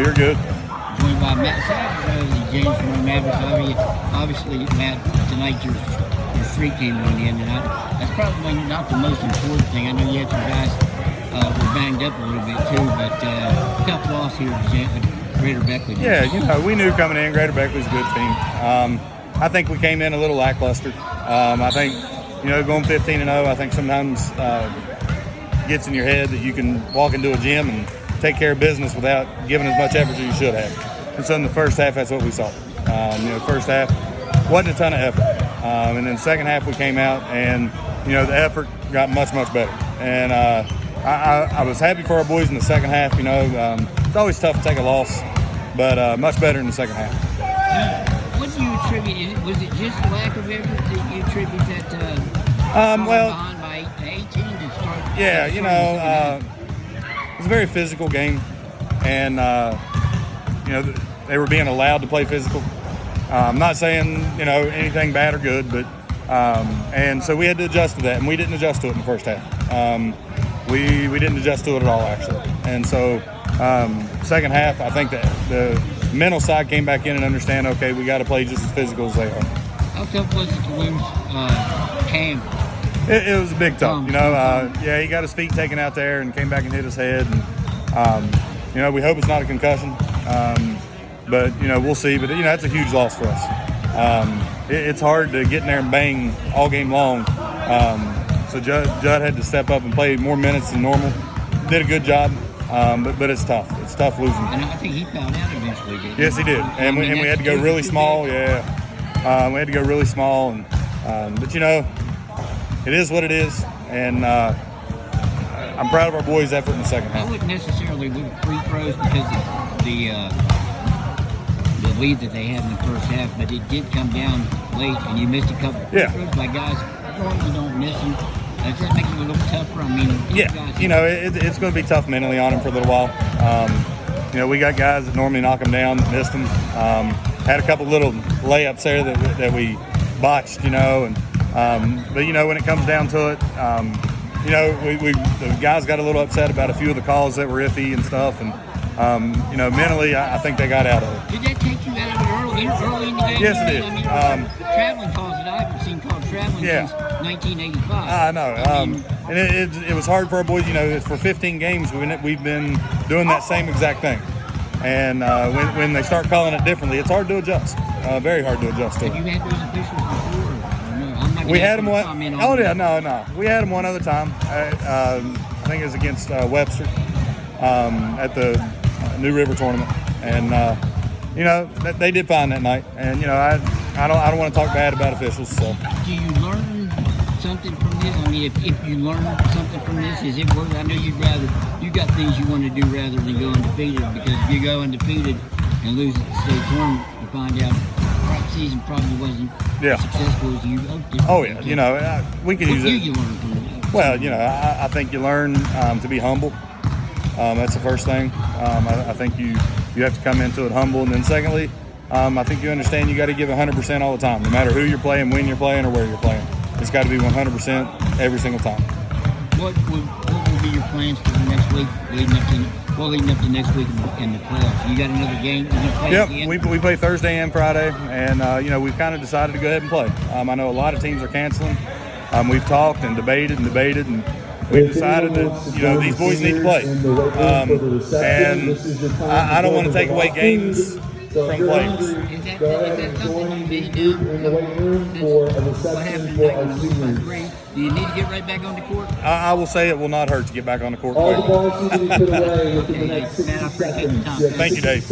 We're good. Joined by Matt Sauvage, James from Monroe. Obviously, Matt, tonight your streak came on in, and that's probably not the most important thing. I know you had some guys were banged up a little bit too, but tough loss here at Greater Beckley. Yeah, we knew coming in Greater Beckley's a good team. I think we came in a little lackluster. I think, going 15-0, I think sometimes gets in your head that you can walk into a gym and take care of business without giving as much effort as you should have. And so in the first half, that's what we saw. First half wasn't a ton of effort. And then second half we came out and, the effort got much, much better. And I was happy for our boys in the second half. It's always tough to take a loss, but much better in the second half. What do you attribute? Was it just lack of effort that you attribute that to behind by 18 to start? Yeah, it was a very physical game, and they were being allowed to play physical. I'm not saying anything bad or good, but and so we had to adjust to that, and we didn't adjust to it in the first half. We didn't adjust to it at all, actually. And so second half, I think that the mental side came back in and understand, okay, we got to play just as physical as they are. How tough was it to lose Cam? It was a big tough. He got his feet taken out there and came back and hit his head. And, we hope it's not a concussion. But we'll see. But, that's a huge loss for us. It's hard to get in there and bang all game long. So Judd had to step up and play more minutes than normal. Did a good job, but it's tough. It's tough losing. And I think he found out eventually, didn't he? Yes, he did. And we had to go really small. Yeah, we had to go really small. And but it is what it is. And I'm proud of our boys' effort in the second half. I wouldn't necessarily look at free throws because of the lead that they had in the first half, but it did come down late, and you missed a couple of free throws by guys. You don't miss them. Does that make it a little tougher? It's going to be tough mentally on them for a little while. We got guys that normally knock them down that missed them. Had a couple little layups there that we botched, but when it comes down to it, the guys got a little upset about a few of the calls that were iffy and stuff, and mentally, I think they got out of it. Did that take you out of it early in the game? Yes, it did. Traveling calls that I haven't seen called traveling since 1985. I know. And it was hard for our boys. For 15 games, we've been doing that same exact thing. And when they start calling it differently, it's hard to adjust. Very hard to adjust to it. Have you had those officials before? No, we had them one. Oh yeah, no. We had them one other time. I think it was against Webster at the New River tournament, and they did fine that night. And I don't want to talk bad about officials. So. Do you learn something from this? I mean, if you learn something from this, is it worth? I know you got things you want to do rather than go undefeated, because if you go undefeated and lose at the state tournament, you find out the season probably wasn't as successful as you hoped it. Oh yeah, we can use it. What do you learn from it? Well, I think you learn to be humble. That's the first thing. I think you have to come into it humble, and then secondly, I think you understand you got to give 100% all the time, no matter who you're playing, when you're playing, or where you're playing. It's got to be 100% every single time. What will be your plans for the next week, leading up to next week in the playoffs? You got another game? Yep, we play Thursday and Friday, and we've kind of decided to go ahead and play. I know a lot of teams are canceling. We've talked and debated, and we've decided that these boys need to play, and I don't want to take away games from players. Is that something you need to do? What happened tonight? Do you need to get right back on the court? I will say it will not hurt to get back on the court. All the balls need to be put away within the next 60 Matt, I appreciate seconds. the time. Thank you, Dave.